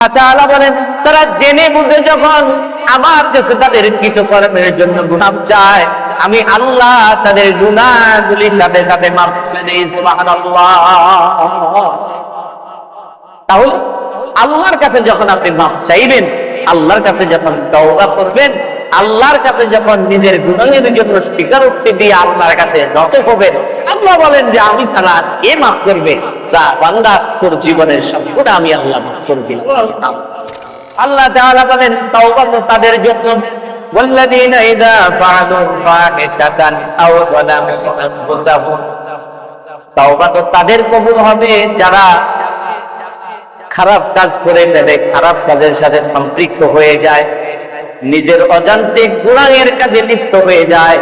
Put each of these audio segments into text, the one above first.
তাআলা বলেন তারা জেনে বুঝে যখন আমার কাছে তাদের কৃতকর্মের জন্য গুনাহ চায়, আমি আল্লাহ তাদের গুনাহগুলির সাথে সাথে মাফ করে দেই। সুবহানাল্লাহ। তাহলে আল্লাহর কাছে যখন আপনি মাফ চাইবেন, আল্লাহর কাছে যখন তওবা করবেন, আল্লাহর কাছে যখন নিজের গুনাহের জন্য স্বীকারোক্তি দিয়ে আল্লাহর কাছে নত হবেন, আল্লাহ বলেন যে আমি ছাড়া কে মাফ করবে? তা বান্দা তোর জীবনের সব গুনাহ আমি আল্লাহ মাফ করে দিলাম। আল্লাহ তাআলা বলেন তওবা তো তাদের জন্য, ওয়াল্লাযীনা ইযা ফাআলু ফাহিশাতান আও যালামু আনফুসাহুম, তওবা তো তাদের কবুল হবে যারা খারাপ কাজ করে ফেলে, খারাপ কাজের সাথে সম্পৃক্ত হয়ে যায়, নিজের অজান্তে গুনাহের কাজে লিপ্ত হয়ে যায়,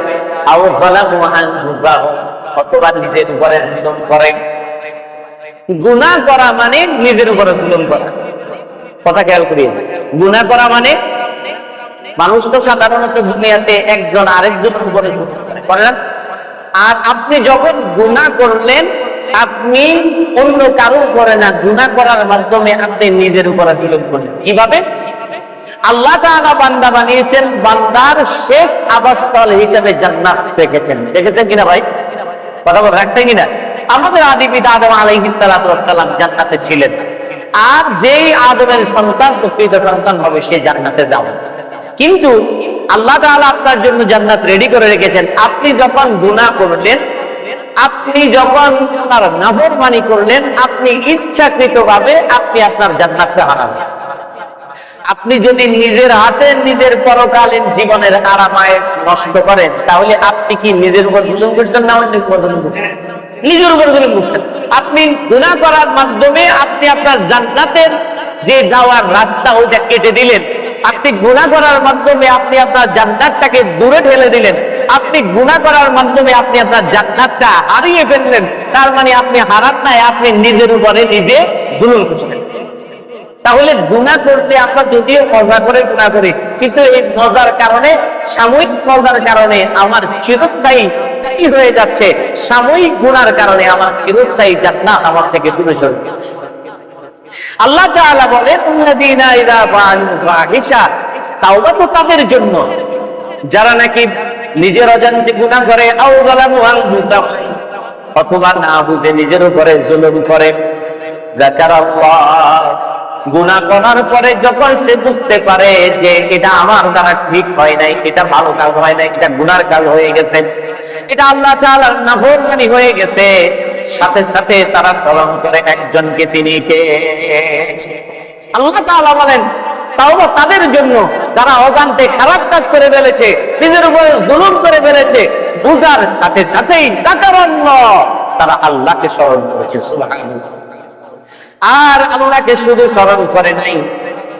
আও যালামু আনফুসাহুম, অথবা নিজের উপরে জুলুম করে। গুনাহ করা মানে নিজের উপরে জুলুম করা। কথা খেয়াল করি, গুনাহ করা মানে মানুষ তো সাধারণত দুনিয়াতে একজন আরেকজনের উপরে জুলুম করে না? আর আপনি যখন গুনাহ করলেন, আপনি অন্য কারো উপরে না, গুনাহ করার মাধ্যমে আপনি নিজের উপরে জুলুম করলেন। কিভাবে? আল্লাহ তাআলা বান্দা বানিয়েছেন, বান্দার শেষ আবাসস্থল হিসেবে জান্নাত রেখেছেন। দেখেছেন কিনা ভাই? কথা বল, রাখতেন কিনা? আমাদের আদি পিতা আদম আলাইহিস সালাতু ওয়াস সালাম জান্নাতে ছিলেন, আর যেই আদমের সন্তান প্রকৃত সন্তান হবে সে জান্নাতে যাবে। কিন্তু আল্লাহ তাআলা আপনার জন্য জান্নাত রেডি করে রেখেছেন। আপনি যখন গুনাহ করলেন, আপনি যখন আপনার নাফরমানি করলেন, আপনি ইচ্ছাকৃতভাবে আপনি আপনার জান্নাতকে হারাবেন। আপনি যদি নিজের হাতে নিজের পরকালীন জীবনের আরামায়েশ নষ্ট করেন, তাহলে আপনি কি নিজের উপর জুলুম করছেন না অন্যের উপর জুলুম করছেন? নিজের উপর জুলুম করছেন। আপনি গুনাহ করার মাধ্যমে আপনি আপনার জান্নাতের যে যাওয়ার রাস্তা ওইটা কেটে দিলেন। আপনি গুনাহ করার মাধ্যমে আপনি আপনার জান্নাতটাকে দূরে ঠেলে দিলেন। আপনি গুনাহ করার মাধ্যমে আপনি আপনার জান্নাতটা হারিয়ে ফেললেন। তার মানে আপনি হারান নাই, আপনি নিজের উপরে নিজে জুলুম করছেন। তাহলে গুনাহ করতে আমরা যদিও মজা করে গুনাহ করি, কিন্তু এই মজার কারণে, সাময়িক মজার কারণে আমার চিরস্থায়ী কি হয়ে যাচ্ছে? সাময়িক গুনার কারণে আমার চিরস্থায়ী জান্নাত আমার থেকে দূরে চলে যাচ্ছে। আল্লাহ তাআলা বলেন আল্লাযীনা ইযা ফাআলু ফাহিশা, তাওবা তো তাদের জন্য যারা নাকি নিজের অজান্তে গুনাহ করে, আও যালামু আনফুসাহুম, অথবা না বুঝে নিজের উপরে জুলুম করে। যাকারাল্লাহ, গুনাহ করার পরে যখন সে বুঝতে পারে যে এটা আমার দ্বারা ঠিক হয় নাই, এটা ভালো কাজ হয় নাই, এটা গুনার কাজ হয়ে গেছে, এটা আল্লাহ তাআলার নাফরমানি হয়ে গেছে, সাথে সাথে তারা স্মরণ করে একজনকে, তিনি কে? আল্লাহ তাআলা বলেন তাওবা তাদের জন্য যারা অজান্তে খারাপ কাজ করে ফেলেছে, নিজের উপরে জুলুম করে ফেলেছে, বুঝার সাথে সাথেই তারা আল্লাহকে স্মরণ করেছে। সুবহানাল্লাহ। আর আল্লাহকে শুধু স্মরণ করে নাই,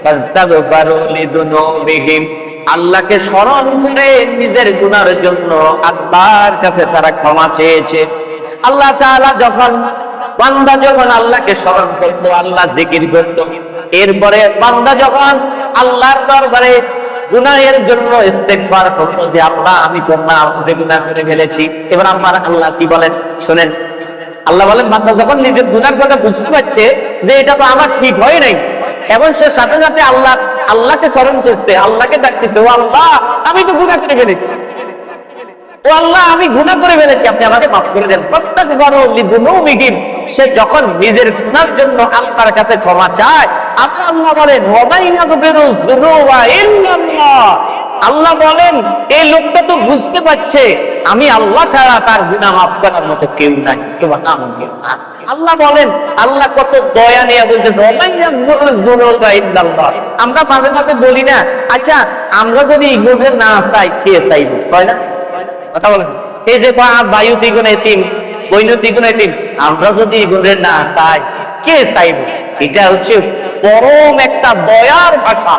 ফাস্তাগফারু লিযুনুবিহিম, আল্লাহকে স্মরণ করে নিজের গুনাহের জন্য আল্লাহর কাছে তারা ক্ষমা চেয়েছে। আল্লাহ তাআলা যখন বান্দা যখন আল্লাহকে স্মরণ করত, আল্লাহ জিকির করত, এরপরে বান্দা যখন আল্লাহর দরবারে গুনাহের জন্য ইস্তেগফার করত যে আল্লাহ আমি তোমার যে গুনাহ করে ফেলেছি, এবার আমার আল্লাহ কি বলেন শুনেন। আল্লাহ বলেন বান্দা যখন নিজের গুনার কথা বুঝতে পারছে যে এটা তো আমার ঠিক হয় নাই, এবং সে সাথে সাথে আল্লাহকে স্মরণ করতে, আল্লাহকে ডাকতেছে, ও আল্লাহ আমি তো গুনাহ করে ফেলেছি, ও আল্লাহ আমি গুনাহ করে ফেলেছি, আপনি আমাকে মাফ করে দেন। ফাস্তাগফারু লিযুনুবিহিম, সে যখন নিজের গুনার জন্য আল্লাহর কাছে ক্ষমা চায়, আল্লাহ বলেন ওয়া মান ইয়াগফিরু যুনুবা ইল্লাল্লাহ, আল্লাহ বলেন এই লোকটা তো বুঝতে পারছে আমি আল্লাহ ছাড়া তার গুনাহ মাফ করার মতো কেউ নাই। সুবহানাল্লাহ। আল্লাহ বলেন, আল্লাহ কত দয়া নিয়ে বলতেছে ওয়া মান ইয়াগফিরু যুনুবা ইল্লাল্লাহ। আমরা মাঝে মাঝে বলি না, আচ্ছা আমরা যদি ইগোরে না চাই কে চাইব, তাই না? কথা বলেন, এই যে বায়ু দ্বিগুণে তিন, বৈন্য দ্বিগুণে তিন, আমরা যদি ইগোরে না চাই কে চাইব? এটা হচ্ছে পরম একটা দয়ার ভাষা,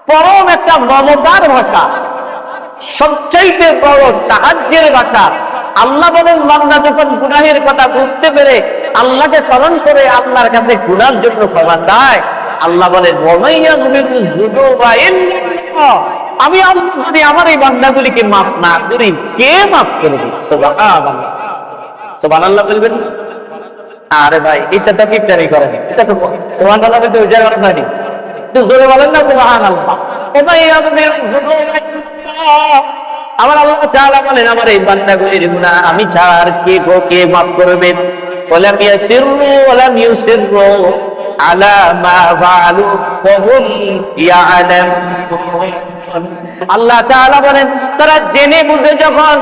পরম একটা মমতার ভাষা, সবচাইতে বড় সাহায্যের ভাষা। আল্লাহ বলেন বান্দা যখন গুনাহের কথা বুঝতে পেরে আল্লাহকে স্মরণ করে আল্লাহর কাছে গুনার জন্য ক্ষমা চায়, আল্লাহ বলেন ওয়া মান ইয়াগফিরু যুনুবা ইল্লাল্লাহ, আমি আল্লাহ যদি আমার এই বান্দাগুলিকে মাফ না করি কে মাফ করবে? সুবহানাল্লাহ। সুবহানাল্লাহ বলবেন। আরে ভাই এটা তো কিপটামি করেন, এটা তো সুবহানাল্লাহ বলতে ওই জায়গায় নাকি একটু জোরে বলেন না সুবহানাল্লাহ। ও ভাই আমাদের আমার আল্লাহ তাআলা বলেন আমার এই বান্দাগুলির গুনাহ আমি ছাড় কে মাফ করবে। ওয়ালাম ইয়াসিরু ওয়ালাম ইউসিরু আলা মা ফাআলু ওয়া হুম ইয়ালামুন। আল্লাহ তাআলা বলেন তারা জেনে বুঝে যখন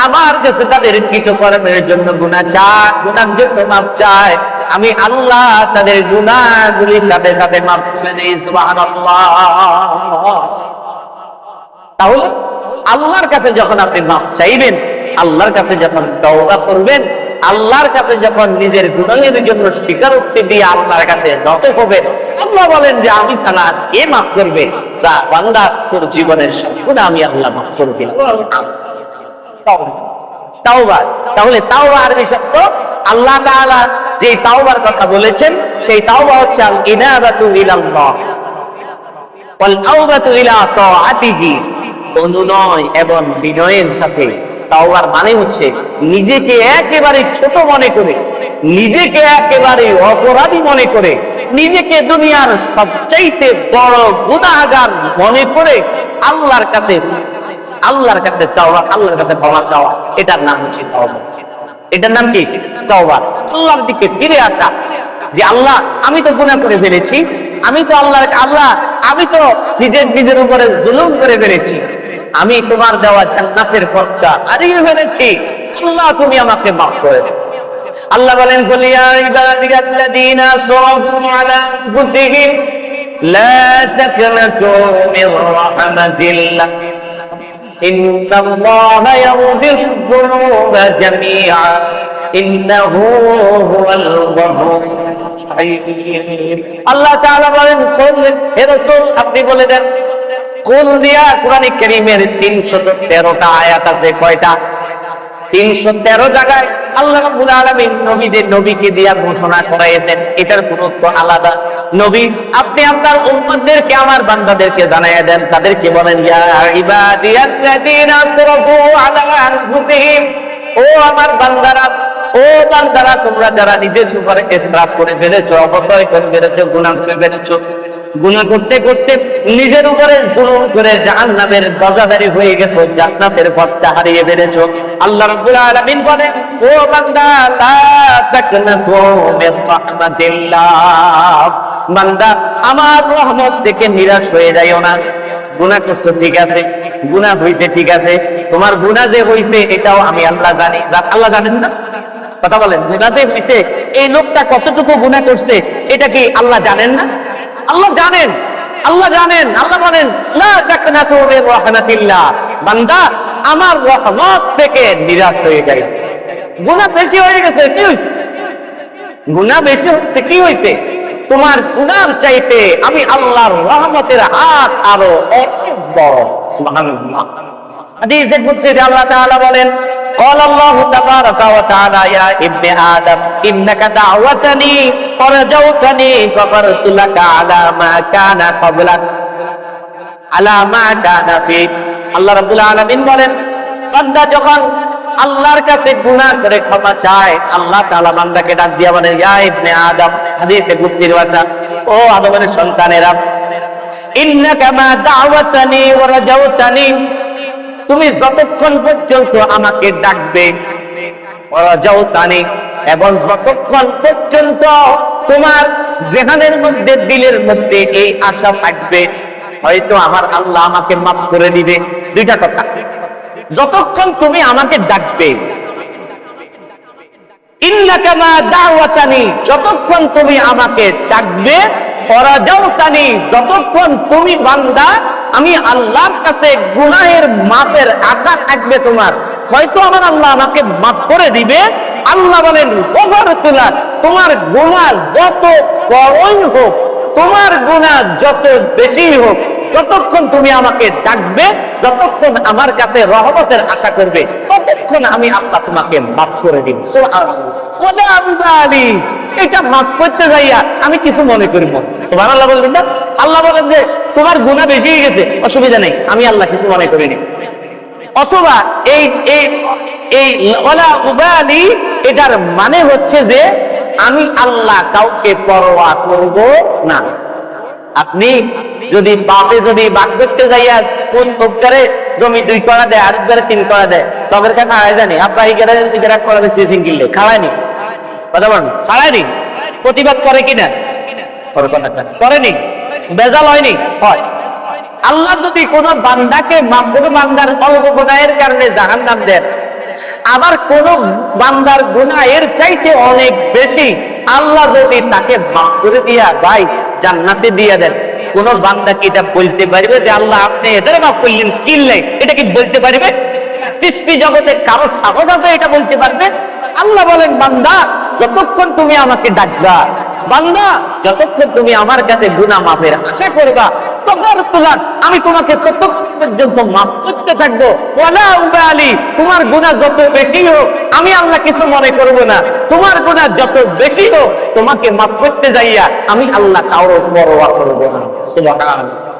আমার কাছে তাদের কৃতকর্মের জন্য গুনাহ চায়, গুনাহের জন্য মাফ চায়, আমি আল্লাহ তাদের গুনাহগুলির সাথে সাথে মাফ করে দেই। সুবহানাল্লাহ। তাহলে আল্লাহর কাছে যখন আপনি মাফ চাইবেন, আল্লাহর কাছে যখন তওবা করবেন, আল্লাহর কাছে যখন নিজের গুনাহের জন্য স্বীকারোক্তি দিয়ে আল্লাহর কাছে নত হবেন, আল্লাহ বলেন যে আমি ছাড়া কে মাফ করবে? তা বান্দা তোর জীবনের সব গুনাহ আমি আল্লাহ মাফ করে দিলাম। তাওবা। তাহলে তাওবা আরবি শব্দ আল্লাহ তাআলা যে তাওবার কথা বলেছেন সেই তাওবা হচ্ছে আল ইনাবাতু ইলাল্লাহ ওয়াল আওবাতু ইলা তাআতিহি, অনুনয় এবং বিনয়ের সাথে। তাওবার মানে হচ্ছে নিজেকে একেবারে ছোট মনে করে, নিজেকে একেবারে অপরাধী মনে করে, নিজেকে দুনিয়ার সবচাইতে বড় গুনাহগার মনে করে আল্লাহর কাছে চাওয়া, আল্লাহর কাছে ক্ষমা চাওয়া, এটার নাম হচ্ছে তাওবা। এটার নাম কি? তাওবা। আল্লাহর দিকে ফিরে আসা যে আল্লাহ আমি তো গুনাহ করে ফেলেছি, আমি তো নিজের উপরে জুলুম করে ফেলেছি, আমি তোমার দেওয়া জান্নাতের পথটা হারিয়ে ফেলেছি, আল্লাহ তুমি আমাকে মাফ করে দাও। আল্লাহ বলেন কুল ইয়া ইবাদিয়াল্লাযীনা আসরাফু আলা আনফুসিহিম লা তাকনাতু মির রাহমাতিল্লাহ ইন্নাল্লাহা ইয়াগফিরুয যুনুবা জামিআ ইন্নাহু হুয়াল গফুরুর রাহিম। আল্লাহ তাআলা বলেন হে রাসূল আপনি বলে দেন, কুল দিয়া কোরআনে কারীমের 313টা আয়াত আছে। কয়টা? 313 জায়গায় আল্লাহ রাব্বুল আলামিন নবীকে দিয়া ঘোষণা করাইছেন, এটার গুরুত্ব আলাদা। নবী আপনি আপনার উম্মতদেরকে, আমার বান্দাদেরকে জানাইয়া দেন, তাদেরকে বলেন ইয়া ইবাদিয়াল্লাযীনা আসরাফু আলা আনফুসিহিম, ও আমার বান্দারা, ও বান্দারা তোমরা যারা নিজের উপরে ইসরাফ করে ফেলেছো, অপচয় করে ফেলেছো, গুনাহ করে ফেলেছো, গুনাহ করতে করতে নিজের উপরে জুলুম করে জাহান্নামের দরজাদারি হয়ে গেছো, জান্নাতের পথটা হারিয়ে ফেলেছো, আল্লাহ রাব্বুল আলামিন বলেন ও বান্দা লা তাকনাতু মির রাহমাতিল্লাহ, বান্দা আমার রহমত থেকে নিরাশ হয়ে যাইও না। গুনাহ করছো ঠিক আছে, গুনাহ হইতে ঠিক আছে, তোমার গুনাহ যে হইছে এটাও আমি আল্লাহ জানি। আল্লাহ জানেন না? কথা বলেন, গুনাহ যে হইছে, এই লোকটা কতটুকু গুনাহ করছে এটা কি আল্লাহ জানেন না? আল্লাহ জানেন, আল্লাহ জানেন। আল্লাহ বলেন লা তাকনাতু মির রাহমাতিল্লাহ, বান্দা আমার রহমত থেকে নিরাশ হয়ে যায়। গুনাহ বেশি হয়ে গেছে, কি হইছে? গুনাহ বেশি হচ্ছে, কি হইছে? তোমার গুনাহর চাইতে আমি আল্লাহর রহমতের হাত আরো অনেক বড়। সুবহানাল্লাহ। হাদিসে কুদসিতে আল্লাহ তাআলা বলেন قال الله تبارك وتعالى يا ابن آدم إنك دعوتني ورجوتني غفرت لك على ما كان قبلك على ما كان فيك। আল্লাহ রাব্বুল আলামিন বলেন বান্দা যখন আল্লাহর কাছে গুনাহ করে ক্ষমা চায়, আল্লাহ তাআলা বান্দাকে ডাক দিয়া বলেন ইয়া ইবনে আদম, হাদিসে কুদসির কথা, ও আদমের সন্তানেরা, ইন্নাকা মা দাওয়াতানি ওয়া রাজাউতানি, তুমি যতক্ষণ পর্যন্ত আমাকে ডাকবে, এবং যতক্ষণ পর্যন্ত তোমার জেহানের মধ্যে, দিলের মধ্যে এই আশা থাকবে হয়তো আমার আল্লাহ আমাকে মাফ করে দিবে। দুইটা কথা, যতক্ষণ তুমি আমাকে ডাকবে, ইন্নাকা মা দাওয়াতানি, যতক্ষণ তুমি আমাকে ডাকবে, ওয়ারাজাউতানি, যতক্ষণ তুমি বান্দা আমি আল্লাহর কাছে গুনাহের মাফের আশা থাকবে তোমার, হয়তো আমার আল্লাহ আমাকে মাফ করে দিবে। আল্লাহ বলেন গফরতু লাক, তোমার গুনাহ যত বড়ই হোক, তোমার গুনাহ যত বেশি হোক, যতক্ষণ তুমি আমাকে ডাকবে, যতক্ষণ আমার কাছে রহমতের আশা করবে, ততক্ষণ আমি আল্লাহ তোমাকে মাফ করে দিব। সুবহানাল্লাহ। এটা মাফ করতে যাইয়া আমি কিছু মনে করি না। সুবহানাল্লাহ বলবেন না? আল্লাহ বলেন যে তোমার গুনাহ বেশি হয়ে গেছে, অসুবিধা নেই, আমি আল্লাহ কিছু মনে করিনি। অথবা এই ওয়ালা উবালি, এটার মানে হচ্ছে যে আমি আল্লাহ কাউকে পরোয়া করব না। আপনি যদি বাপে যদি বাদ করতে যাইয়া কোন উপকারে জমি 2 করা দেয় আর উপকারে 3 করা দেয়, তবে কা খাওয়াই জানি আপনার ইগারা করা বেশি সিঙ্গিলে খাওয়ায়নি, কথা বলেন খাওয়ায়নি, প্রতিবাদ করে কিনা করেনি, বেজাল হয়নি, হয়। আল্লাহ যদি কোন বান্দাকে মামদুর বান্দার অল্প গুনাহের কারণে জাহান্নাম দেন, আবার কোন বান্দার গুনাহ এর চাইতে অনেক বেশি আল্লাহ যদি তাকে মাফ করে দিয়া ভাই জান্নাতে দিয়ে দেন, কোন বান্দা কি এটা বলতে পারবে যে আল্লাহ আপনি এদের মাফ করলেন কিনলে? এটা কি বলতে পারবে? সৃষ্টি জগতে কারো সাহস আছে এটা বলতে পারবে? আল্লাহ বলেন বান্দা যতক্ষণ তুমি আমাকে ডাকবা, বান্দা যতক্ষণ তুমি আমার কাছে গুনাহ মাফের আশা করবা, তখন আমি তোমাকে ততক্ষণ পর্যন্ত মাফ করতে থাকবো। ওয়ালা উবালি, তোমার গুনাহ যত বেশি হোক আমি আল্লাহ কিছু মনে করব না, তোমার গুনাহ যত বেশি হোক তোমাকে মাফ করতে যাইয়া আমি আল্লাহ কারো পরোয়া করব না। সুবহানাল্লাহ।